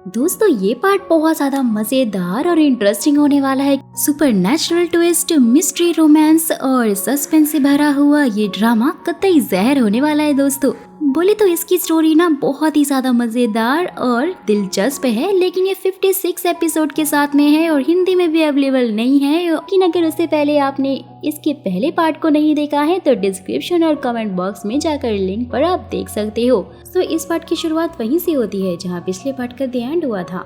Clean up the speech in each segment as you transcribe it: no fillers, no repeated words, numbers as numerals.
दोस्तों ये पार्ट बहुत ज्यादा मजेदार और इंटरेस्टिंग होने वाला है। सुपरनैचुरल ट्विस्ट, मिस्ट्री, रोमांस और सस्पेंस से भरा हुआ ये ड्रामा कतई जहर होने वाला है। दोस्तों बोले तो इसकी स्टोरी ना बहुत ही ज्यादा मजेदार और दिलचस्प है, लेकिन ये 56 एपिसोड के साथ में है और हिंदी में भी अवेलेबल नहीं है। लेकिन अगर उससे पहले आपने इसके पहले पार्ट को नहीं देखा है तो डिस्क्रिप्शन और कमेंट बॉक्स में जाकर लिंक पर आप देख सकते हो। तो इस पार्ट की शुरुआत वहीं से होती है जहाँ पिछले पार्ट का द एंड हुआ था।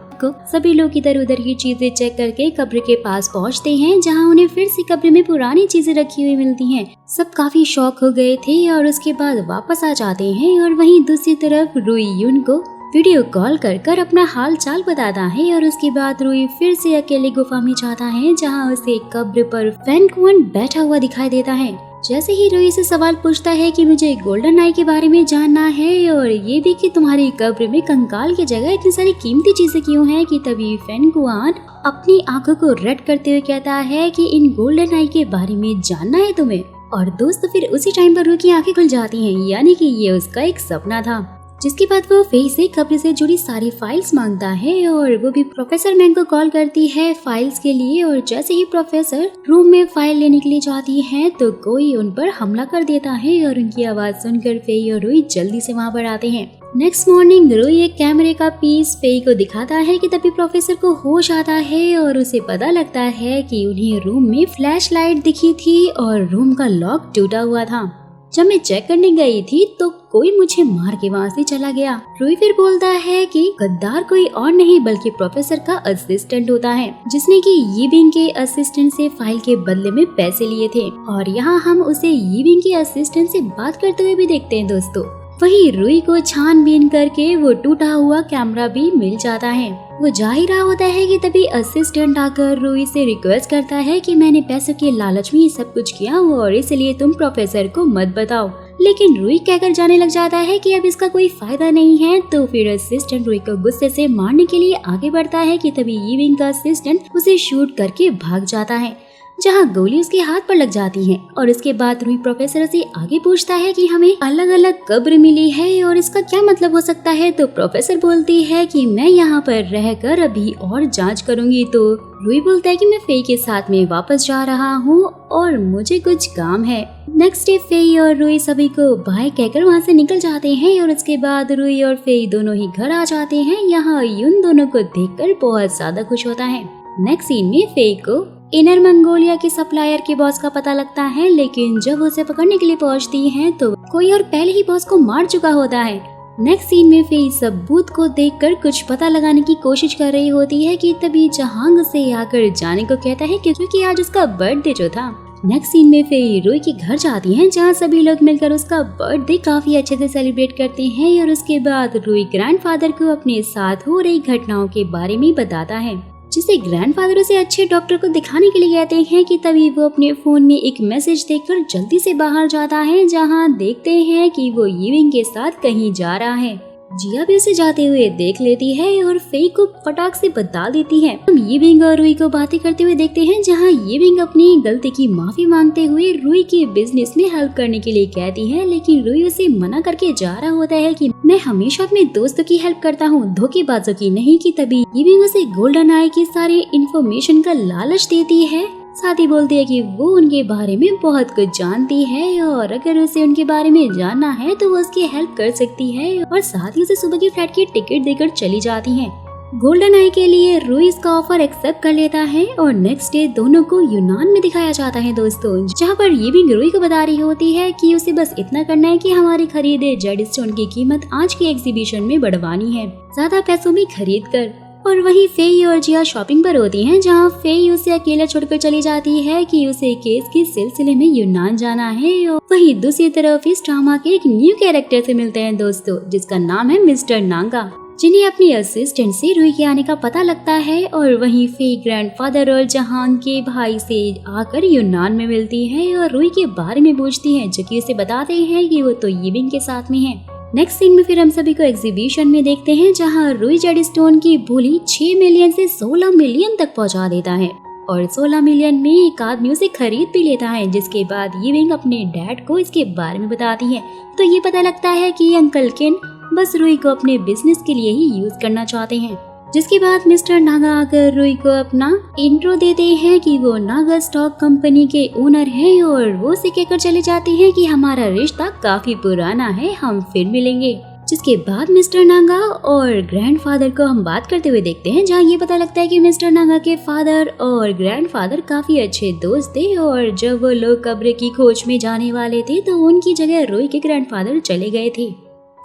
सभी लोग इधर उधर की चीजें चेक करके कब्र के पास पहुँचते हैं, जहाँ उन्हें फिर से कब्र में पुरानी चीजें रखी हुई मिलती हैं। सब काफी शॉक हो गए थे और उसके बाद वापस आ जाते हैं। और वहीं दूसरी तरफ रुई युन को वीडियो कॉल कर अपना हाल चाल बताता है और उसके बाद रुई फिर से अकेले गुफा में जाता है, जहाँ उसे कब्र पर फैन कुआन बैठा हुआ दिखाई देता है। जैसे ही रुई से सवाल पूछता है कि मुझे गोल्डन आई के बारे में जानना है और ये भी कि तुम्हारी कब्र में कंकाल की जगह इतनी सारी कीमती चीजें क्यों हैं, कि तभी फैन कुआन अपनी आंखों को रेड करते हुए कहता है कि इन गोल्डन आई के बारे में जानना है तुम्हें। और दोस्त फिर उसी टाइम पर रुई की आंखें खुल जाती हैं, यानी कि ये उसका एक सपना था। जिसके बाद वो फेई से कब्र से जुड़ी सारी फाइल्स मांगता है और वो भी प्रोफेसर मैंग को कॉल करती है फाइल्स के लिए। और जैसे ही प्रोफेसर रूम में फाइल लेने के लिए जाती है तो कोई उन पर हमला कर देता है और उनकी आवाज सुनकर फेई और रुई जल्दी से वहाँ पर आते हैं। नेक्स्ट मॉर्निंग रुई एक कैमरे का पीस फेई को दिखाता है कि तभी प्रोफेसर को होश आता है और उसे पता लगता है कि उन्हें रूम में फ्लैश लाइट दिखी थी और रूम का लॉक टूटा हुआ था। जब मैं चेक करने गई थी तो कोई मुझे मार के वहाँ से चला गया। रुई फिर बोलता है कि गद्दार कोई और नहीं बल्कि प्रोफेसर का असिस्टेंट होता है, जिसने कि यीबिंग के असिस्टेंट से फाइल के बदले में पैसे लिए थे। और यहाँ हम उसे यीबिंग के असिस्टेंट से बात करते हुए भी देखते हैं। दोस्तों वही रुई को छानबीन करके वो टूटा हुआ कैमरा भी मिल जाता है। वो जा ही रहा होता है कि तभी असिस्टेंट आकर रुई से रिक्वेस्ट करता है कि मैंने पैसों के लालच में ये सब कुछ किया और इसलिए तुम प्रोफेसर को मत बताओ। लेकिन रुई कहकर जाने लग जाता है कि अब इसका कोई फायदा नहीं है। तो फिर असिस्टेंट रुई को गुस्से से मारने के लिए आगे बढ़ता है कि तभी यीबिंग का असिस्टेंट उसे शूट करके भाग जाता है, जहाँ गोली उसके हाथ पर लग जाती है। और इसके बाद रुई प्रोफेसर से आगे पूछता है कि हमें अलग अलग कब्र मिली है और इसका क्या मतलब हो सकता है। तो प्रोफेसर बोलती है कि मैं यहाँ पर रहकर अभी और जांच करूंगी। तो रुई बोलता है कि मैं फेई के साथ में वापस जा रहा हूँ और मुझे कुछ काम है। नेक्स्ट डे फेई और रुई सभी को बाय कहकर वहाँ से निकल जाते हैं और उसके बाद रुई और फेई दोनों ही घर आ जाते हैं। यहाँ युन दोनों को देखकर बहुत ज्यादा खुश होता है। नेक्स्ट सीन में फेई को इनर मंगोलिया के सप्लायर के बॉस का पता लगता है, लेकिन जब उसे पकड़ने के लिए पहुंचती है तो कोई और पहले ही बॉस को मार चुका होता है। नेक्स्ट सीन में फेई सबूत को देखकर कुछ पता लगाने की कोशिश कर रही होती है कि तभी जहांग उसे आकर जाने को कहता है क्योंकि आज उसका बर्थडे जो था। नेक्स्ट सीन में फेई रुई के घर जाती हैं, जहाँ सभी लोग मिलकर उसका बर्थडे काफी अच्छे से सेलिब्रेट करते हैं। और उसके बाद रुई ग्रैंडफादर को अपने साथ हो रही घटनाओं के बारे में बताता है, जिसे ग्रैंडफादर उसे अच्छे डॉक्टर को दिखाने के लिए कहते हैं। कि तभी वो अपने फोन में एक मैसेज देखकर जल्दी से बाहर जाता है, जहां देखते हैं कि वो यीबिंग के साथ कहीं जा रहा है। जिया भी उसे जाते हुए देख लेती है और फेई को फटाक से बता देती है। हम यीबिंग और रुई को बातें करते हुए देखते हैं, जहां यीबिंग अपनी गलती की माफी मांगते हुए रुई के बिजनेस में हेल्प करने के लिए कहती है। लेकिन रुई उसे मना करके जा रहा होता है कि मैं हमेशा अपने दोस्तों की हेल्प करता हूँ, धोखेबाजों की नहीं। कि तभी यीबिंग उसे गोल्डन आई की सारे इन्फॉर्मेशन का लालच देती है, साथ ही बोलती है कि वो उनके बारे में बहुत कुछ जानती है और अगर उसे उनके बारे में जानना है तो वो उसकी हेल्प कर सकती है। और साथ ही उसे सुबह की फ्लाइट की टिकट देकर चली जाती है। गोल्डन आई के लिए रुई इसका ऑफर एक्सेप्ट कर लेता है और नेक्स्ट डे दोनों को यूनान में दिखाया जाता है। दोस्तों जहाँ पर यीबिंग रुई को बता रही होती है कि उसे बस इतना करना है कि हमारी खरीदे जेड स्टोन की कीमत आज के एग्जीबिशन में बढ़वानी है, ज्यादा पैसों में खरीद कर। और वहीं फेई और जिया शॉपिंग पर होती हैं, जहां फेई उसे अकेला छोड़कर चली जाती है कि उसे केस के सिलसिले में यूनान जाना है। और वहीं दूसरी तरफ इस ड्रामा के एक न्यू कैरेक्टर से मिलते हैं दोस्तों, जिसका नाम है मिस्टर नांगा, जिन्हें अपनी असिस्टेंट से रुई के आने का पता लगता है। और वहीं फेई ग्रैंडफादर और जहांग के भाई से आकर यूनान में मिलती है और रुई के बारे में पूछती है, जो कि उसे बताते हैं कि वो तो यीबिंग के साथ में है। नेक्स्ट सीन में फिर हम सभी को एग्जीबिशन में देखते हैं, जहां रुई जेड स्टोन की बोली 6 मिलियन से 16 मिलियन तक पहुंचा देता है और 16 मिलियन में एक आदमी उसे खरीद भी लेता है। जिसके बाद यीबिंग अपने डैड को इसके बारे में बताती है, तो ये पता लगता है कि अंकल केन बस रुई को अपने बिजनेस के लिए ही यूज करना चाहते हैं। जिसके बाद मिस्टर नागा आकर रुई को अपना इंट्रो देते हैं कि वो नागा स्टॉक कंपनी के ओनर हैं और वो उसे कहकर चले जाते हैं कि हमारा रिश्ता काफी पुराना है, हम फिर मिलेंगे। जिसके बाद मिस्टर नागा और ग्रैंडफादर को हम बात करते हुए देखते हैं, जहाँ ये पता लगता है कि मिस्टर नागा के फादर और ग्रैंडफादर काफी अच्छे दोस्त थे और जब वो लोग कब्र की खोज में जाने वाले थे तो उनकी जगह रुई के ग्रैंडफादर चले गए थे।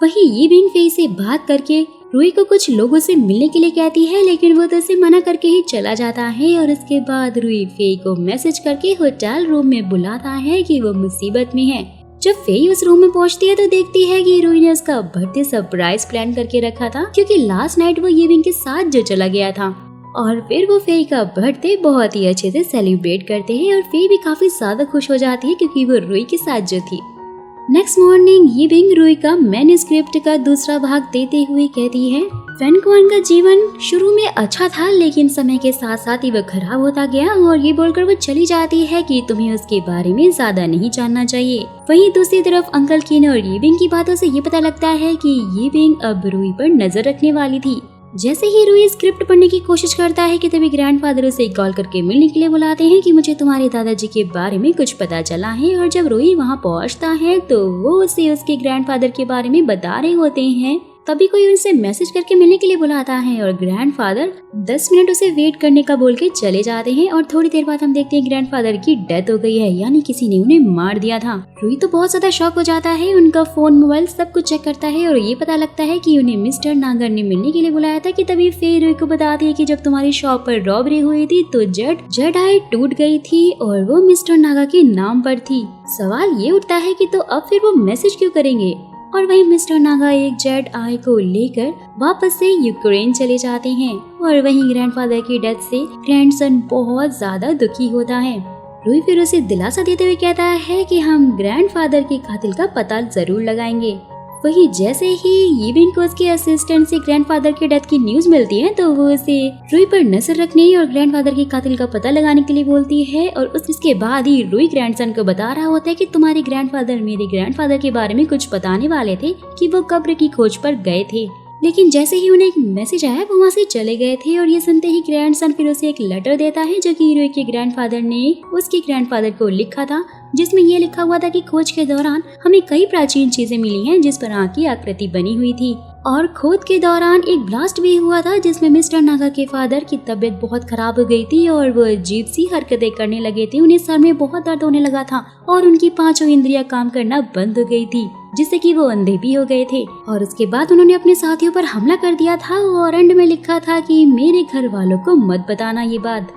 वहीं यीबिंग फेई से बात करके रुई को कुछ लोगों से मिलने के लिए कहती है, लेकिन वो तो उसे मना करके ही चला जाता है। और उसके बाद रुई फेई को मैसेज करके होटल रूम में बुलाता है कि वो मुसीबत में है। जब फेई उस रूम में पहुंचती है तो देखती है कि रुई ने उसका बर्थडे सरप्राइज प्लान करके रखा था, क्योंकि लास्ट नाइट वो यीबिंग के साथ जो चला गया था। और फिर वो फेई का बर्थडे बहुत ही अच्छे से सेलिब्रेट करते हैं और फेई भी काफी ज्यादा खुश हो जाती है क्योंकि वो रुई के साथ जो थी। नेक्स्ट मॉर्निंग यीबिंग रुई का मैन्युस्क्रिप्ट का दूसरा भाग देते हुए कहती है, फैन क्वान का जीवन शुरू में अच्छा था, लेकिन समय के साथ साथ ही वह खराब होता गया। और ये बोलकर वो चली जाती है कि तुम्हें उसके बारे में ज्यादा नहीं जानना चाहिए। वहीं दूसरी तरफ अंकल किन और यीबिंग की बातों से ये पता लगता है कि यीबिंग अब रुई पर नजर रखने वाली थी। जैसे ही रुई स्क्रिप्ट पढ़ने की कोशिश करता है कि तभी ग्रैंडफादर उसे कॉल करके मिलने के लिए बुलाते हैं कि मुझे तुम्हारे दादाजी के बारे में कुछ पता चला है। और जब रुई वहां पहुंचता है तो वो उसे उसके ग्रैंडफादर के बारे में बता रहे होते हैं। तभी कोई उनसे मैसेज करके मिलने के लिए बुलाता है और ग्रैंडफादर 10 मिनट उसे वेट करने का बोल के चले जाते हैं। और थोड़ी देर बाद हम देखते हैं ग्रैंडफादर की डेथ हो गई है, यानी किसी ने उन्हें मार दिया था। रुई तो बहुत ज्यादा शॉक हो जाता है, उनका फोन मोबाइल सब कुछ चेक करता है और ये पता लगता है कि उन्हें मिस्टर नागर ने मिलने के लिए बुलाया था। कि तभी फेई रुई को बताती है कि जब तुम्हारी शॉप पर रॉबरी हुई थी तो जेड आई टूट गई थी और वो मिस्टर नागा के नाम पर थी। सवाल ये उठता है कि तो अब फिर वो मैसेज क्यों करेंगे। और वहीं मिस्टर नागा एक जेड आई को लेकर वापस से यूक्रेन चले जाते हैं। और वहीं ग्रैंडफादर की डेथ से ग्रैंडसन बहुत ज्यादा दुखी होता है। रुई फिर उसे दिलासा देते हुए कहता है कि हम ग्रैंडफादर के कातिल का पता जरूर लगाएंगे। वहीं जैसे ही यीबिंग को उसके असिस्टेंट से ग्रैंडफादर की डेथ की न्यूज मिलती है तो वो उसे रुई पर नजर रखने और ग्रैंडफादर के कातिल का पता लगाने के लिए बोलती है। और उसके बाद ही रुई ग्रैंडसन को बता रहा होता है कि तुम्हारे ग्रैंडफादर मेरे ग्रैंडफादर के बारे में कुछ बताने वाले थे कि वो कब्र की खोज पर गए थे, लेकिन जैसे ही उन्हें एक मैसेज आया वो वहाँ से चले गए थे। और ये सुनते ही ग्रैंडसन फिर उसे एक लेटर देता है जो कि रुई के ग्रैंडफादर ने उसके ग्रैंडफादर को लिखा था, जिसमें ये लिखा हुआ था कि खोज के दौरान हमें कई प्राचीन चीजें मिली हैं जिस पर आँख की आकृति बनी हुई थी। और खोद के दौरान एक ब्लास्ट भी हुआ था जिसमें मिस्टर नागा के फादर की तबीयत बहुत खराब हो गई थी और वो अजीब सी हरकतें करने लगे थे। उन्हें सर में बहुत दर्द होने लगा था और उनकी 5 इंद्रियां काम करना बंद हो गई थी, जिससे कि वो अंधे भी हो गए थे। और उसके बाद उन्होंने अपने साथियों पर हमला कर दिया था और एंड में लिखा था कि मेरे घर वालों को मत बताना ये बात।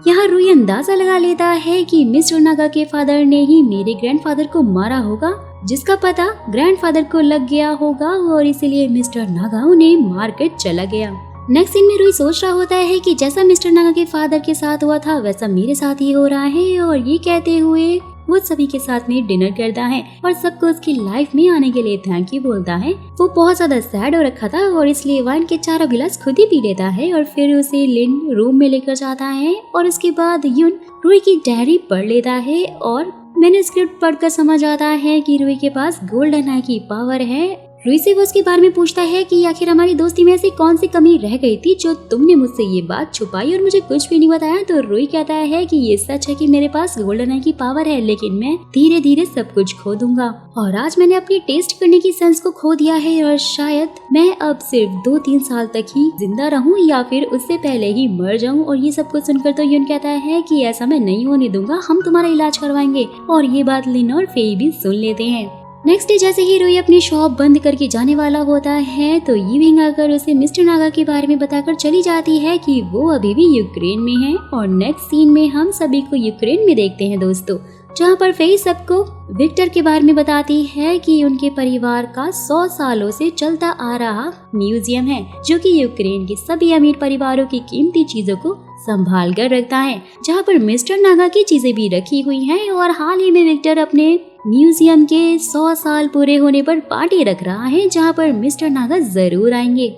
यहाँ रुई अंदाजा लगा लेता है कि मिस्टर नागा के फादर ने ही मेरे ग्रैंडफादर को मारा होगा, जिसका पता ग्रैंडफादर को लग गया होगा और इसीलिए मिस्टर नागा उन्हें मार कर चला गया। नेक्स्ट सीन में रुई सोच रहा होता है कि जैसा मिस्टर नागा के फादर के साथ हुआ था वैसा मेरे साथ ही हो रहा है। और ये कहते हुए वो सभी के साथ में डिनर करता है और सबको उसकी लाइफ में आने के लिए थैंक यू बोलता है। वो बहुत ज्यादा सैड हो रखा था और इसलिए वाइन के 4 गिलास खुद ही पी लेता है और फिर उसे लिन रूम में लेकर जाता है। और उसके बाद यून रुई की डायरी पढ़ लेता है और मैंने स्क्रिप्ट पढ़कर समझ आता है कि रुई के पास गोल्डन आई की पावर है। रुई से वो उसके बारे में पूछता है कि आखिर हमारी दोस्ती में ऐसी कौन सी कमी रह गई थी जो तुमने मुझसे ये बात छुपाई और मुझे कुछ भी नहीं बताया। तो रुई कहता है कि ये सच है कि मेरे पास गोल्डन आई की पावर है, लेकिन मैं धीरे धीरे सब कुछ खो दूंगा। और आज मैंने अपनी टेस्ट करने की सेंस को खो दिया है और शायद मैं अब सिर्फ 2-3 साल तक ही जिंदा रहूं या फिर उससे पहले ही मर जाऊं। और ये सब कुछ सुनकर तो यून कहता है कि ऐसा मैं नहीं होने दूंगा, हम तुम्हारा इलाज करवाएंगे। और ये बात लिन और फेई भी सुन लेते हैं। नेक्स्ट डे जैसे ही रुई अपनी शॉप बंद करके जाने वाला होता है तो यीबिंग आकर उसे मिस्टर नागा के बारे में बताकर चली जाती है कि वो अभी भी यूक्रेन में है। और नेक्स्ट सीन में हम सभी को यूक्रेन में देखते हैं दोस्तों, जहाँ पर फेई सबको विक्टर के बारे में बताती है कि उनके परिवार का 100 सालों से चलता आ रहा म्यूजियम है जो कि यूक्रेन के सभी अमीर परिवारों की कीमती चीजों को संभाल कर रखता है, जहाँ पर मिस्टर नागा की चीजें भी रखी हुई हैं। और हाल ही में विक्टर अपने म्यूजियम के 100 साल पूरे होने पर पार्टी रख रहा है जहाँ पर मिस्टर नागा जरूर आएंगे।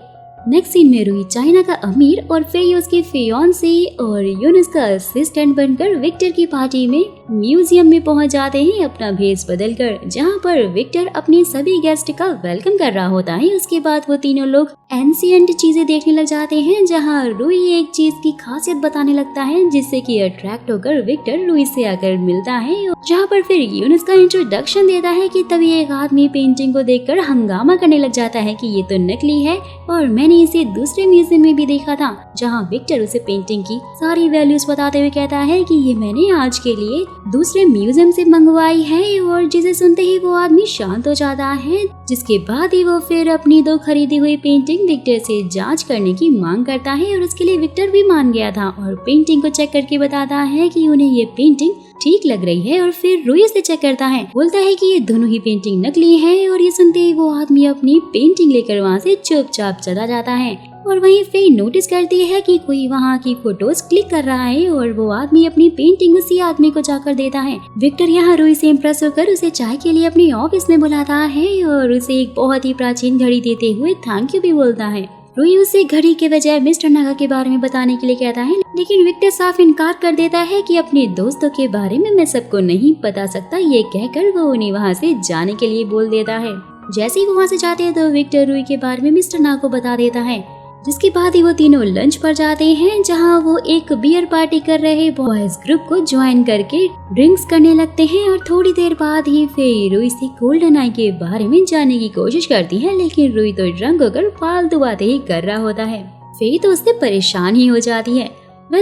नेक्स्ट सीन में रुई चाइना का अमीर और फेई उसके फियांसे और यून उसका असिस्टेंट बनकर विक्टर की पार्टी में म्यूजियम में पहुंच जाते हैं अपना भेष बदलकर, जहां पर विक्टर अपने सभी गेस्ट का वेलकम कर रहा होता है। उसके बाद वो तीनों लोग एंशिएंट चीजें देखने लग जाते हैं, जहां रूई एक चीज की खासियत बताने लगता है, जिससे कि अट्रैक्ट होकर विक्टर रूई से आकर मिलता है। जहां पर फिर यून उसका इंट्रोडक्शन देता है कि तभी एक आदमी पेंटिंग को देखकर हंगामा करने लग जाता है कि ये तो नकली है और मैंने इसे दूसरे म्यूजियम में भी देखा था। जहां विक्टर उसे पेंटिंग की सारी वैल्यूज बताते हुए कहता है कि ये मैंने आज के लिए दूसरे म्यूजियम से मंगवाई है, और जिसे सुनते ही वो आदमी शांत हो जाता है। जिसके बाद ही वो फिर अपनी 2 खरीदी हुई पेंटिंग विक्टर से जांच करने की मांग करता है, और उसके लिए विक्टर भी मान गया था और पेंटिंग को चेक करके बताता है कि उन्हें ये पेंटिंग ठीक लग रही है। और फिर रूई से चेक करता है, बोलता है कि ये दोनों ही पेंटिंग नकली है। और ये सुनते ही वो आदमी अपनी पेंटिंग लेकर वहाँ से चुपचाप चला जाता है। और वहीं फेई नोटिस करती है कि कोई वहाँ की फोटोज क्लिक कर रहा है, और वो आदमी अपनी पेंटिंग उसी आदमी को जाकर देता है। विक्टर यहाँ रूई से इम्प्रेस होकर उसे चाय के लिए अपने ऑफिस में बुलाता है और उसे एक बहुत ही प्राचीन घड़ी देते हुए थैंक यू भी बोलता है। रूई उसे घड़ी के बजाय मिस्टर नागा के बारे में बताने के लिए कहता है, लेकिन विक्टर साफ इनकार कर देता है कि अपने दोस्तों के बारे में मैं सबको नहीं बता सकता। ये कहकर वो उन्हें वहाँ से जाने के लिए बोल देता है। जैसे ही वो वहाँ से जाते हैं तो विक्टर रूई के बारे में मिस्टर नागा को बता देता है। जिसके बाद ही वो तीनों लंच पर जाते हैं, जहां वो एक बियर पार्टी कर रहे बॉयज ग्रुप को ज्वाइन करके ड्रिंक्स करने लगते हैं। और थोड़ी देर बाद ही फेई रूई से गोल्डन आई के बारे में जानने की कोशिश करती है, लेकिन रूई तो ड्रंक होकर फालतू बातें ही कर रहा होता है। फेई तो उससे परेशान ही हो जाती है।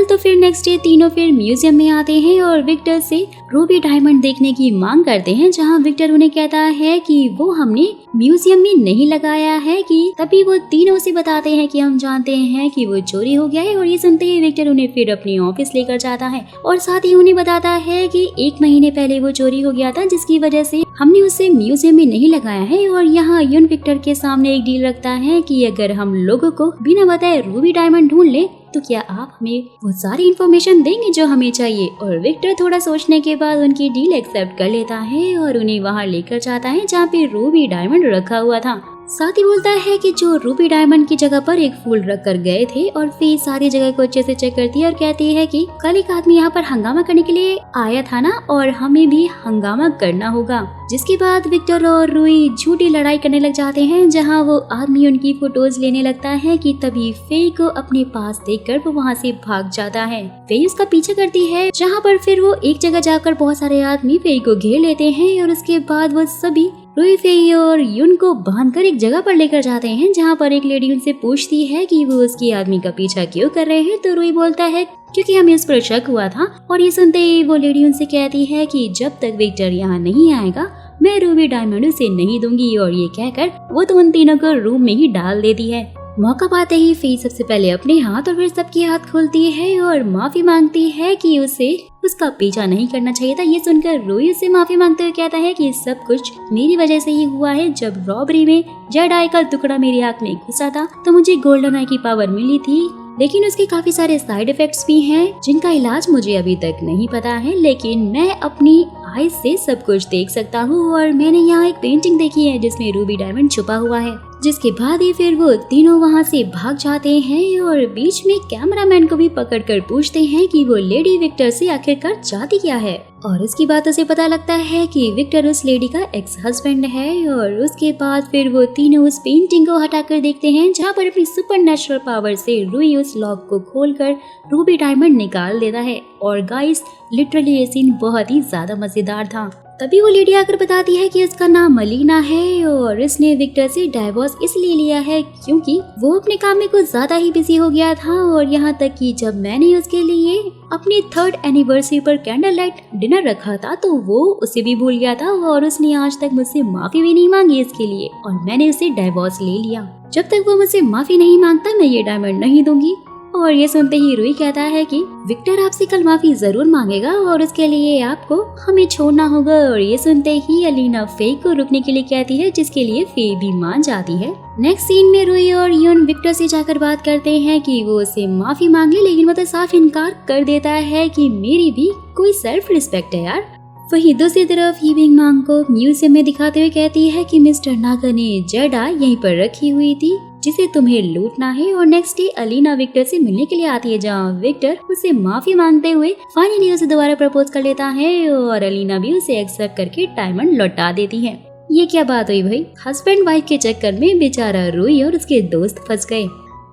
तो फिर नेक्स्ट डे तीनों फिर म्यूजियम में आते हैं और विक्टर से रूबी डायमंड देखने की मांग करते हैं, जहां विक्टर उन्हें कहता है कि वो हमने म्यूजियम में नहीं लगाया है। कि तभी वो तीनों से बताते हैं कि हम जानते हैं कि वो चोरी हो गया है। और ये सुनते ही विक्टर उन्हें फिर अपने ऑफिस लेकर जाता है और साथ ही उन्हें बताता है कि 1 महीने पहले वो चोरी हो गया था, जिसकी वजह से हमने उसे म्यूजियम में नहीं लगाया है। और यहाँ यून विक्टर के सामने एक डील रखता है कि अगर हम लोगों को बिना बताए रूबी डायमंड ढूंढ ले तो क्या आप हमें वो सारी इन्फॉर्मेशन देंगे जो हमें चाहिए। और विक्टर थोड़ा सोचने के बाद उनकी डील एक्सेप्ट कर लेता है और उन्हें वहाँ लेकर जाता है जहाँ पे रूबी डायमंड रखा हुआ था। साथ ही बोलता है कि जो रूबी डायमंड की जगह पर एक फूल रख कर गए थे। और फिर सारी जगह को अच्छे से चेक करती है और कहती है कि कल एक आदमी यहाँ पर हंगामा करने के लिए आया था ना, और हमें भी हंगामा करना होगा। जिसके बाद विक्टर और रूई झूठी लड़ाई करने लग जाते हैं, जहाँ वो आदमी उनकी फोटोज लेने लगता है कि तभी फेई को अपने पास देखकर वो वहाँ से भाग जाता है। फेई उसका पीछा करती है, जहाँ पर फिर वो एक जगह जाकर बहुत सारे आदमी फेई को घेर लेते हैं। और उसके बाद वो सभी रूई, फेई और यून को बांधकर एक जगह पर लेकर जाते हैं, जहाँ पर एक लेडी उनसे पूछती है कि वो उसकी आदमी का पीछा क्यों कर रहे हैं। तो रूई बोलता है क्योंकि हमें उस पर शक हुआ था। और ये सुनते ही वो लेडी उनसे कहती है कि जब तक विक्टर यहाँ नहीं आएगा मैं रूबी डायमंड उसे नहीं दूंगी। और ये कहकर वो तो उन तीनों को रूम में ही डाल देती है। मौका पाते ही फेई सबसे पहले अपने हाथ और फिर सबके हाथ खोलती है और माफी मांगती है कि उसे उसका पीछा नहीं करना चाहिए था। ये सुनकर रूई उससे माफी मांगते हुए कहता है कि सब कुछ मेरी वजह से ही हुआ है। जब रॉबरी में जेड आई का टुकड़ा मेरी आंख में घुसा था तो मुझे गोल्डन आई की पावर मिली थी, लेकिन उसके काफी सारे साइड इफेक्ट्स भी हैं जिनका इलाज मुझे अभी तक नहीं पता है। लेकिन मैं अपनी आईज से सब कुछ देख सकता हूँ और मैंने यहाँ एक पेंटिंग देखी है जिसमें रूबी डायमंड छुपा हुआ है। जिसके बाद ही फिर वो तीनों वहाँ से भाग जाते हैं और बीच में कैमरामैन को भी पकड़कर पूछते हैं कि वो लेडी विक्टर से आखिरकार चाहती क्या है। और इसकी बातों से पता लगता है कि विक्टर उस लेडी का एक्स हस्बैंड है। और उसके बाद फिर वो तीनों उस पेंटिंग को हटाकर देखते हैं, जहाँ पर अपनी सुपरनैचुरल पावर से रूई उस लॉक को खोलकर रूबी डायमंड निकाल देता है। और गाइस लिटरली ये सीन बहुत ही ज्यादा मजेदार था। तभी वो लेडी आकर बताती है कि उसका नाम मलीना है और इसने विक्टर से डाइवोर्स इसलिए लिया है क्योंकि वो अपने काम में कुछ ज्यादा ही बिजी हो गया था। और यहाँ तक कि जब मैंने उसके लिए अपनी 3rd एनिवर्सरी पर कैंडल लाइट डिनर रखा था तो वो उसे भी भूल गया था और उसने आज तक मुझसे माफी भी नहीं मांगी इसके लिए, और मैंने उसे डाइवोर्स ले लिया। जब तक वो मुझसे माफी नहीं मांगता मैं ये डायमंड नहीं दूंगी। और ये सुनते ही रूई कहता है कि विक्टर आपसे कल माफी जरूर मांगेगा और उसके लिए आपको हमें छोड़ना होगा। और ये सुनते ही अलीना फेई को रुकने के लिए कहती है, जिसके लिए फेई भी मान जाती है। नेक्स्ट सीन में रूई और यून विक्टर से जाकर बात करते हैं कि वो उसे माफी मांग ले, लेकिन वो तो साफ इनकार कर देता है कि मेरी भी कोई सेल्फ रिस्पेक्ट है यार। वहीं दूसरी तरफ हीविंग मांग को म्यूजियम में दिखाते हुए कहती है कि मिस्टर नागा ने जेडा यहीं पर रखी हुई थी जिसे तुम्हें लूटना है। और नेक्स्ट डे अलीना विक्टर से मिलने के लिए आती है, जहाँ विक्टर उससे माफी मांगते हुए फाइनली उसे दोबारा प्रपोज कर लेता है और अलीना भी उसे एक्सेप्ट करके डायमंड लौटा देती है। ये क्या बात हुई भाई, हस्बैंड वाइफ के चक्कर में बेचारा रूही और उसके दोस्त फंस गए।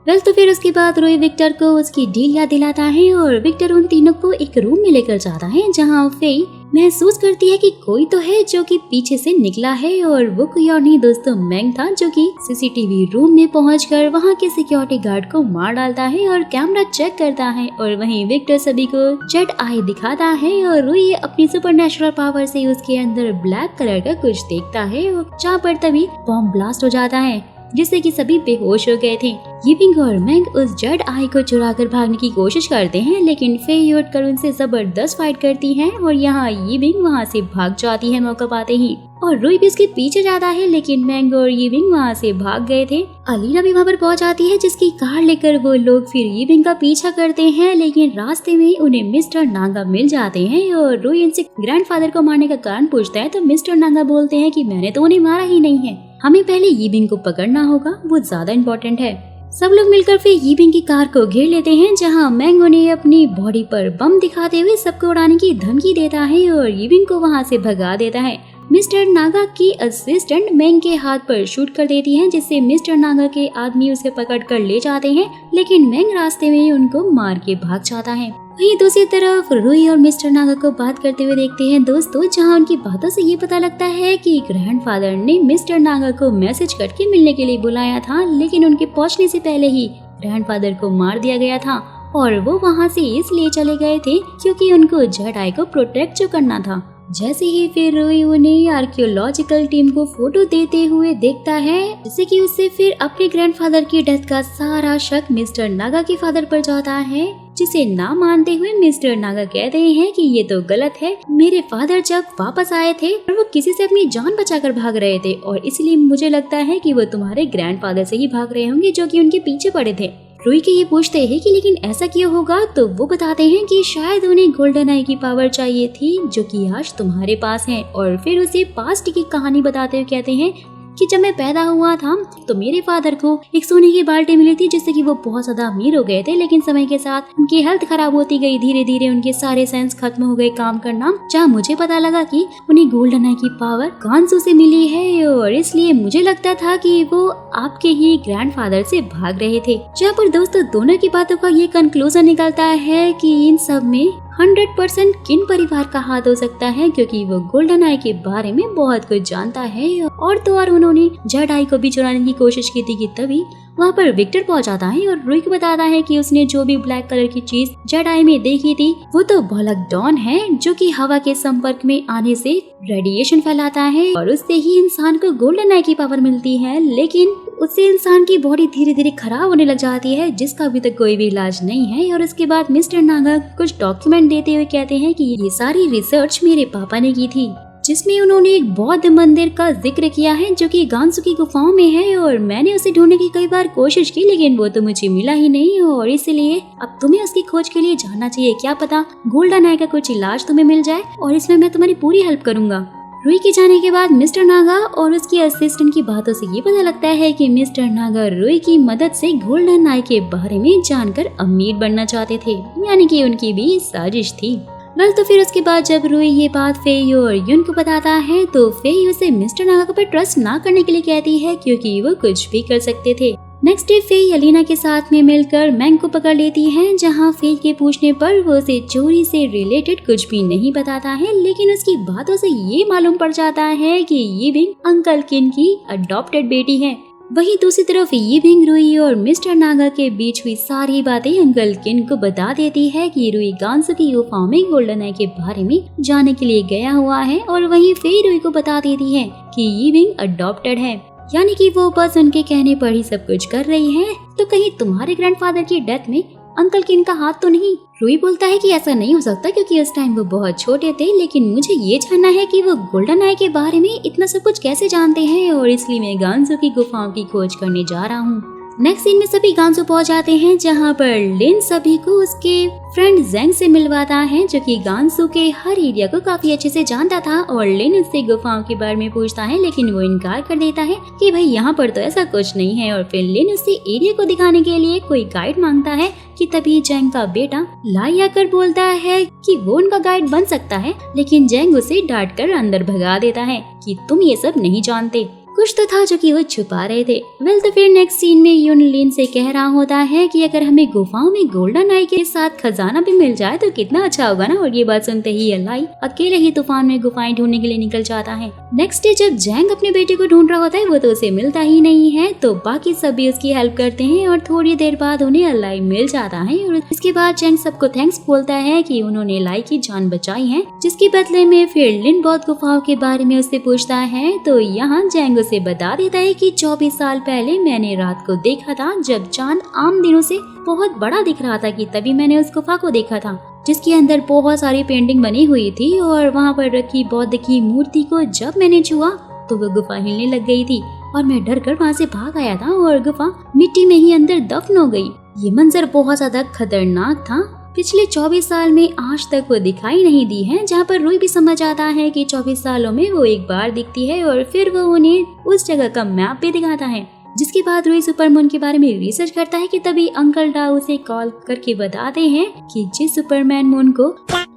वेल तो फिर उसके बाद रूही विक्टर को उसकी डील याद दिलाता है और विक्टर उन तीनों को एक रूम में लेकर जाता है, जहाँ फेई महसूस करती है कि कोई तो है जो कि पीछे से निकला है। और वो कोई और नहीं दोस्तों, मैंग था, जो कि सीसीटीवी रूम में पहुंचकर वहां के सिक्योरिटी गार्ड को मार डालता है और कैमरा चेक करता है। और वहीं विक्टर सभी को जेड आई दिखाता है और रूही अपनी सुपरनैचुरल पावर से उसके अंदर ब्लैक कलर का कुछ देखता है, और जहाँ पर तभी बॉम्ब ब्लास्ट हो जाता है, जिससे कि सभी बेहोश हो गए थे। यिबिंग और मैंग उस जेड आई को चुराकर भागने की कोशिश करते हैं, लेकिन फेई उठकर उनसे जबरदस्त फाइट करती है और यहाँ यिबिंग वहाँ से भाग जाती है मौका पाते ही। और रूही भी उसके पीछे जाता है, लेकिन मैंग और यिबिंग वहाँ से भाग गए थे। अलीना भी वहाँ पर पहुँच जाती है, जिसकी कार लेकर वो लोग फिर यिबिंग का पीछा करते हैं, लेकिन रास्ते में उन्हें मिस्टर नागा मिल जाते हैं और रूही इनसे ग्रैंडफादर को मारने का कारण पूछता है, तो मिस्टर नागा बोलते हैं कि मैंने तो उन्हें मारा ही नहीं है, हमें पहले यिबिंग को पकड़ना होगा, वो ज्यादा इम्पोर्टेंट है। सब लोग मिलकर फिर यिबिंग की कार को घेर लेते हैं, जहां मैंग उन्हें अपनी बॉडी पर बम दिखाते हुए सबको उड़ाने की धमकी देता है और यिबिंग को वहां से भगा देता है। मिस्टर नागा की असिस्टेंट मैंग के हाथ पर शूट कर देती है, जिससे मिस्टर नागा के आदमी उसे पकड़ कर ले जाते हैं, लेकिन मैंग रास्ते में उनको मार के भाग जाता है। वहीं दूसरी तरफ रूही और मिस्टर नागा को बात करते हुए देखते हैं दोस्तों, जहां उनकी बातों से ये पता लगता है कि ग्रैंडफादर ने मिस्टर नागा को मैसेज करके मिलने के लिए बुलाया था, लेकिन उनके पहुंचने से पहले ही ग्रैंडफादर को मार दिया गया था। और वो वहां से इसलिए चले गए थे क्योंकि उनको जेड आई को प्रोटेक्ट जो करना था। जैसे ही फिर रूही उन्हें आर्कियोलॉजिकल टीम को फोटो देते हुए देखता है, जैसे कि उससे फिर अपने ग्रैंडफादर की डेथ का सारा शक मिस्टर नागा के फादर पर जाता है, जिसे ना मानते हुए मिस्टर नागा कहते हैं कि ये तो गलत है, मेरे फादर जब वापस आए थे और वो किसी से अपनी जान बचाकर भाग रहे थे, और इसलिए मुझे लगता है कि वो तुम्हारे ग्रैंडफादर से ही भाग रहे होंगे जो कि उनके पीछे पड़े थे। रूही के ये पूछते हैं कि लेकिन ऐसा क्यों होगा, तो वो बताते हैं कि शायद उन्हें गोल्डन आई की पावर चाहिए थी जो कि आज तुम्हारे पास है। और फिर उसे पास्ट की कहानी बताते हुए कहते हैं कि जब मैं पैदा हुआ था तो मेरे फादर को एक सोने की बाल्टी मिली थी, जिससे कि वो बहुत ज्यादा अमीर हो गए थे, लेकिन समय के साथ उनकी हेल्थ खराब होती गई, धीरे धीरे उनके सारे सेंस खत्म हो गए काम करना, जहाँ मुझे पता लगा कि उन्हें गोल्डन आई की पावर कांसू से मिली है, और इसलिए मुझे लगता था कि वो आपके ही ग्रैंडफादर से भाग रहे थे। जहाँ पर दोस्तों दोनों की बातों का ये कंक्लूजन निकलता है कि इन सब में 100% किन परिवार का हाथ हो सकता है, क्योंकि वो गोल्डन आई के बारे में बहुत कुछ जानता है। और तो और उन्होंने जेड आई को भी चुराने की कोशिश की थी कि तभी वहाँ पर विक्टर पहुंच जाता है और रूही को बताता है कि उसने जो भी ब्लैक कलर की चीज जेड आई में देखी थी वो तो बॉलक डॉन है, जो कि हवा के संपर्क में आने से रेडिएशन फैलाता है और उससे ही इंसान को गोल्डन आई की पावर मिलती है, लेकिन उससे इंसान की बॉडी धीरे धीरे खराब होने लग जाती है, जिसका अभी तक कोई भी इलाज नहीं है। और उसके बाद मिस्टर नागा कुछ डॉक्यूमेंट देते हुए कहते हैं कि ये सारी रिसर्च मेरे पापा ने की थी, जिसमें उन्होंने एक बौद्ध मंदिर का जिक्र किया है जो कि गांसू की गुफाओं में है, और मैंने उसे ढूंढने की कई बार कोशिश की, लेकिन वो तो मुझे मिला ही नहीं, और इसलिए अब तुम्हें उसकी खोज के लिए जाना चाहिए। क्या पता गोल्डन आई का कुछ इलाज तुम्हें मिल जाए, और इसमें मैं तुम्हारी पूरी हेल्प करूंगा। रूही के जाने के बाद मिस्टर नागा और उसकी असिस्टेंट की बातों से ये पता लगता है कि मिस्टर नागा रूही की मदद से गोल्डन आई के बारे में जानकर अमीर बनना चाहते थे, यानी कि उनकी भी साजिश थी। वेल तो फिर उसके बाद जब रूही ये बात फेई और युन को बताता है, तो फेई उसे मिस्टर नागा पर ट्रस्ट ना करने के लिए कहती है, क्योंकि वो कुछ भी कर सकते थे। नेक्स्ट डे फेई अलीना के साथ में मिलकर मैंग को पकड़ लेती है, जहां फेई के पूछने पर वो उसे चोरी से रिलेटेड कुछ भी नहीं बताता है, लेकिन उसकी बातों से ये मालूम पड़ जाता है कि यिबिंग अंकल किन की अडॉप्टेड बेटी है। वहीं दूसरी तरफ यिबिंग रूही और मिस्टर नागा के बीच हुई सारी बातें अंकल किन को बता देती है कि रूही गांसू की गुफाओं में गोल्डन आई के बारे में जानने के लिए गया हुआ है, और वहीं फेई रूही को बता देती है कि यिबिंग अडॉप्टेड है, यानी कि वो बस उनके कहने पर ही सब कुछ कर रही है। तो कहीं तुम्हारे ग्रैंडफादर की डेथ में अंकल किन का हाथ तो नहीं? रूही बोलता है कि ऐसा नहीं हो सकता, क्योंकि उस टाइम वो बहुत छोटे थे, लेकिन मुझे ये जानना है कि वो गोल्डन आई के बारे में इतना सब कुछ कैसे जानते हैं, और इसलिए मैं गांसू की गुफाओं की खोज करने जा रहा हूँ। नेक्स्ट सीन में सभी गांसू पहुंच जाते हैं, जहां पर लिन सभी को उसके फ्रेंड जेंग से मिलवाता है, जो कि गांसू के हर एरिया को काफी अच्छे से जानता था। और लिन उससे गुफाओं के बारे में पूछता है, लेकिन वो इनकार कर देता है कि भाई यहाँ पर तो ऐसा कुछ नहीं है। और फिर लिन उससे एरिया को दिखाने के लिए कोई गाइड मांगता है कि तभी जेंग का बेटा लाई आकर बोलता है कि वो उनका गाइड बन सकता है, लेकिन जेंग उसे डांट कर अंदर भगा देता है कि तुम ये सब नहीं जानते। कुछ तो था जो कि वो छुपा रहे थे। वेल तो फिर नेक्स्ट सीन में यून लिन से कह रहा होता है कि अगर हमें गुफाओं में गोल्डन आई के साथ खजाना भी मिल जाए तो कितना अच्छा होगा ना। और ये बात सुनते ही लाई अकेले ही तूफान में गुफाएं ढूंढने के लिए निकल जाता है। नेक्स्ट डे जब जेंग अपने बेटे को ढूंढ रहा होता है, वो तो उसे मिलता ही नहीं है, तो बाकी सब भी उसकी हेल्प करते हैं और थोड़ी देर बाद उन्हें अलाई मिल जाता है। और इसके बाद जेंग सबको थैंक्स बोलता है कि उन्होंने लाई की जान बचाई है, जिसके बदले में फिर लिन बहुत गुफाओं के बारे में उससे पूछता है। तो यहाँ जेंग उसे बता देता है कि 24 साल पहले मैंने रात को देखा था, जब चांद आम दिनों से बहुत बड़ा दिख रहा था, कि तभी मैंने उस गुफा को देखा था जिसके अंदर बहुत सारी पेंटिंग बनी हुई थी। और वहाँ पर रखी बौद्ध की मूर्ति को जब मैंने छुआ तो वो गुफा हिलने लग गई थी और मैं डर कर वहाँ से भाग आया था और गुफा मिट्टी में ही अंदर दफन हो गई। ये मंजर बहुत ज्यादा खतरनाक था। पिछले 24 साल में आज तक वो दिखाई नहीं दी है, जहाँ पर रूई भी समझ आता है कि 24 सालों में वो एक बार दिखती है। और फिर वो उन्हें उस जगह का मैप भी दिखाता है। जिसके बाद रूई सुपरमून के बारे में रिसर्च करता है कि तभी अंकल डा उसे कॉल करके बताते हैं कि जिस सुपरमैन मून को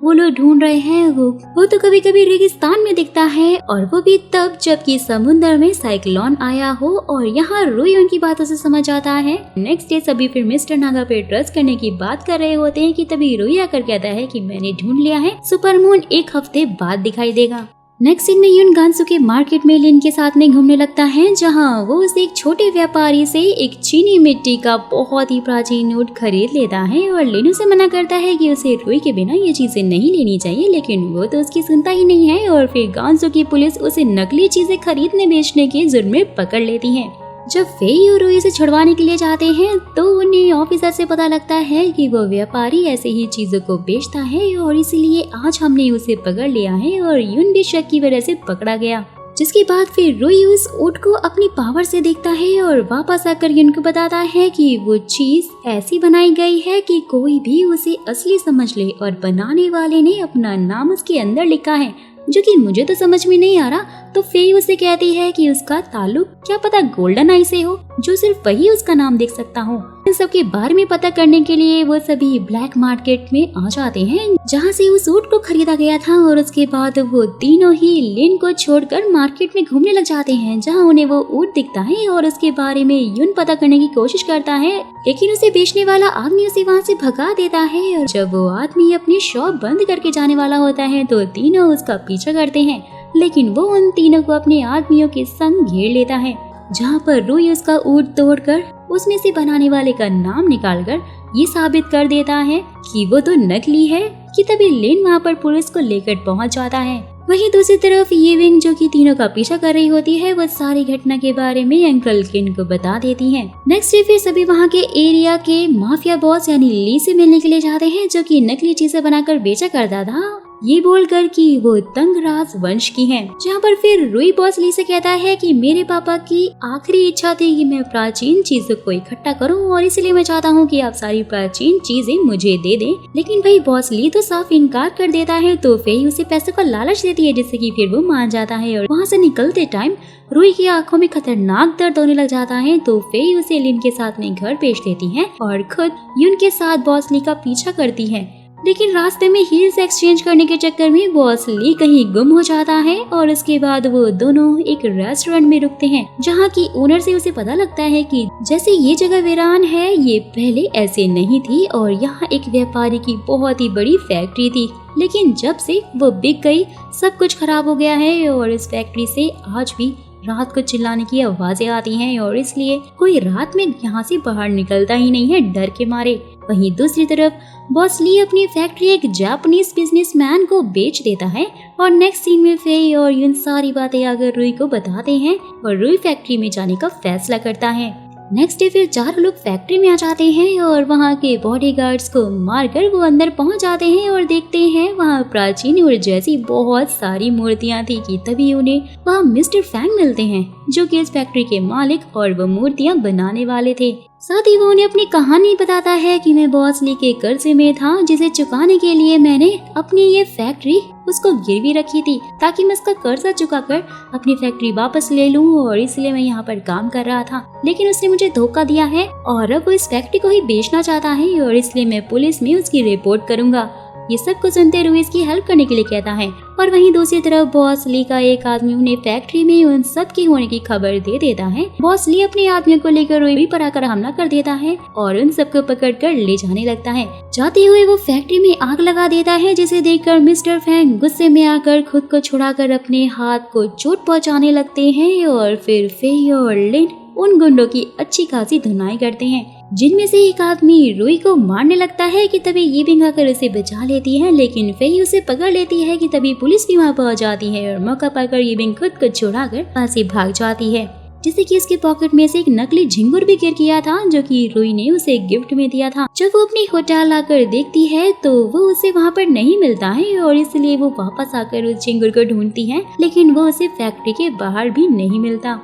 वो लोग ढूंढ रहे हैं वो तो कभी कभी रेगिस्तान में दिखता है, और वो भी तब जबकि समुद्र में साइक्लोन आया हो। और यहाँ रूई उनकी बातों से समझ आता है। नेक्स्ट डे सभी फिर मिस्टर नागा पे ट्रस्ट करने की बात कर रहे होते हैं कि तभी रूई आकर कहता है कि मैंने ढूंढ लिया है, सुपरमून एक हफ्ते बाद दिखाई देगा। नेक्स्ट सीन में यून गांसू के मार्केट में लिन के साथ में घूमने लगता है, जहां वो उस एक छोटे व्यापारी से एक चीनी मिट्टी का बहुत ही प्राचीन ऊंट खरीद लेता है। और लिन उसे मना करता है कि उसे रूई के बिना ये चीजें नहीं लेनी चाहिए, लेकिन वो तो उसकी सुनता ही नहीं है। और फिर गांसू की पुलिस उसे नकली चीजें खरीदने बेचने के जुर्म में पकड़ लेती है। जब फेई और रूई से छुड़वाने के लिए जाते हैं तो उन्हें ऑफिसर से पता लगता है कि वो व्यापारी ऐसे ही चीजों को बेचता है, और इसीलिए आज हमने उसे पकड़ लिया है। और यून भी शक की वजह से पकड़ा गया। जिसके बाद फिर रूई उस ऊंट को अपनी पावर से देखता है और वापस आकर यून को बताता है कि वो चीज ऐसी बनाई गई है कि कोई भी उसे असली समझ ले, और बनाने वाले ने अपना नाम उसके अंदर लिखा है, जो कि मुझे तो समझ में नहीं आ रहा। तो फेई उसे कहती है कि उसका ताल्लुक क्या पता गोल्डन आई से हो, जो सिर्फ वही उसका नाम देख सकता हो। इन सब के बारे में पता करने के लिए वो सभी ब्लैक मार्केट में आ जाते हैं, जहाँ से उस ऊंट को खरीदा गया था। और उसके बाद वो तीनों ही लिन को छोड़कर मार्केट में घूमने लग जाते हैं, जहाँ उन्हें वो ऊंट दिखता है और उसके बारे में यून पता करने की कोशिश करता है, लेकिन उसे बेचने वाला आदमी उसे वहाँ से भगा देता है। और जब वो आदमी अपनी शॉप बंद करके जाने वाला होता है तो तीनों उसका पीछा करते हैं, लेकिन वो उन तीनों को अपने आदमियों के संग घेर लेता है। जहाँ पर रूई उसका ऊंट तोड़कर उसमें से बनाने वाले का नाम निकालकर ये साबित कर देता है कि वो तो नकली है, कि तभी लिन वहाँ पर पुलिस को लेकर पहुँच जाता है। वहीं दूसरी तरफ ये विंग जो कि तीनों का पीछा कर रही होती है, वो सारी घटना के बारे में अंकल किन को बता देती है। नेक्स्ट डे फिर सभी वहाँ के एरिया के माफिया बॉस यानी ली से मिलने के लिए जाते हैं, जो कि नकली चीजें बनाकर बेचा करता था, ये बोलकर कि वो तंगराज वंश की है। जहाँ पर फिर रूई बॉस ली से कहता है कि मेरे पापा की आखिरी इच्छा थी कि मैं प्राचीन चीजों को इकट्ठा करूं, और इसलिए मैं चाहता हूँ कि आप सारी प्राचीन चीजें मुझे दे दें। लेकिन भाई बॉस ली तो साफ इनकार कर देता है। तो फेई उसे पैसों का लालच देती है, जिससे कि फिर वो मान जाता है। और वहाँ से निकलते टाइम रूई की आंखों में खतरनाक दर्द होने लग जाता है। तो फेई उसे लिन के साथ में घर भेज देती है और खुद यून के साथ बॉस ली का पीछा करती है। लेकिन रास्ते में हील्स एक्सचेंज करने के चक्कर में बॉस ली कहीं गुम हो जाता है, और उसके बाद वो दोनों एक रेस्टोरेंट में रुकते हैं, जहाँ की ओनर से उसे पता लगता है कि जैसे ये जगह वीरान है, ये पहले ऐसे नहीं थी और यहाँ एक व्यापारी की बहुत ही बड़ी फैक्ट्री थी। लेकिन जब से वो बिक गई सब कुछ खराब हो गया है, और इस फैक्ट्री से आज भी रात को चिल्लाने की आवाजें आती हैं, और इसलिए कोई रात में यहाँ से बाहर निकलता ही नहीं है डर के मारे। वहीं दूसरी तरफ बॉस ली अपनी फैक्ट्री एक जापानीज बिजनेसमैन को बेच देता है, और नेक्स्ट सीन में फेई और यून सारी बातें आकर रूई को बताते हैं, और रूई फैक्ट्री में जाने का फैसला करता है। नेक्स्ट डे फिर चारों लोग फैक्ट्री में आ जाते हैं, और वहाँ के बॉडीगार्ड्स को मारकर वो अंदर पहुँच जाते हैं और देखते हैं वहाँ प्राचीन और जैसी बहुत सारी मूर्तियाँ थी, कि तभी उन्हें वहाँ मिस्टर फैंग मिलते हैं, जो कि इस फैक्ट्री के मालिक और वो मूर्तियाँ बनाने वाले थे। साथ ही वो उन्हें अपनी कहानी बताता है कि मैं बॉस ली के कर्जे में था, जिसे चुकाने के लिए मैंने अपनी ये फैक्ट्री उसको गिरवी रखी थी ताकि मैं उसका कर्जा चुकाकर अपनी फैक्ट्री वापस ले लूं, और इसलिए मैं यहाँ पर काम कर रहा था। लेकिन उसने मुझे धोखा दिया है और अब वो इस फैक्ट्री को ही बेचना चाहता है, और इसलिए मैं पुलिस में उसकी रिपोर्ट करूंगा। ये सब कुछ सुनते हुए इसकी हेल्प करने के लिए कहता है। और वहीं दूसरी तरफ बॉस ली का एक आदमी उन्हें फैक्ट्री में उन सब की होने की खबर दे देता है। बॉस ली अपने आदमियों को लेकर रूई पर आकर हमला कर देता है और उन सबको पकड़कर ले जाने लगता है। जाते हुए वो फैक्ट्री में आग लगा देता है, जिसे देखकर मिस्टर फैंग गुस्से में आकर खुद को छुड़ाकर अपने हाथ को चोट पहुंचाने लगते हैं, और फिर फेई और लिन उन गुंडों की अच्छी खासी धुनाई करते हैं, जिनमें से एक आदमी रुई को मारने लगता है कि तभी यिबिंग आकर उसे बचा लेती है। लेकिन फेई उसे पकड़ लेती है कि तभी पुलिस भी वहां पहुंच जाती है, और मौका पाकर यिबिंग खुद को छुड़ाकर वहां से भाग जाती है। जिससे कि उसके पॉकेट में से एक नकली झिंगुर भी गिर गया था, जो कि रुई ने उसे गिफ्ट में दिया था। जब वो अपनी होटल आकर देखती है तो वो उसे वहाँ पर नहीं मिलता है, और इसलिए वो वापस आकर उस झिंगुर को ढूंढती है, लेकिन वो उसे फैक्ट्री के बाहर भी नहीं मिलता।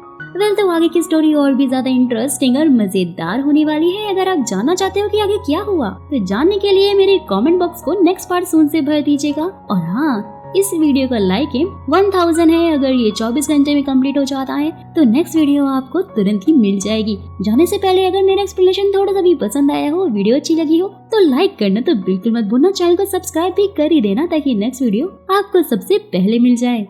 तो आगे की स्टोरी और भी ज्यादा इंटरेस्टिंग और मजेदार होने वाली है। अगर आप जानना चाहते हो कि आगे क्या हुआ, तो जानने के लिए मेरे कमेंट बॉक्स को नेक्स्ट पार्ट सून से भर दीजिएगा। और हाँ, इस वीडियो का लाइक 1000 है। अगर ये 24 घंटे में कंप्लीट हो जाता है तो नेक्स्ट वीडियो आपको तुरंत ही मिल जाएगी। जाने से पहले अगर मेरा एक्सप्लेनेशन थोड़ा सा भी पसंद आया हो, वीडियो अच्छी लगी हो, तो लाइक करना तो बिल्कुल मत भूलना। चैनल को सब्सक्राइब भी कर ही देना ताकि नेक्स्ट वीडियो आपको सबसे पहले मिल जाए।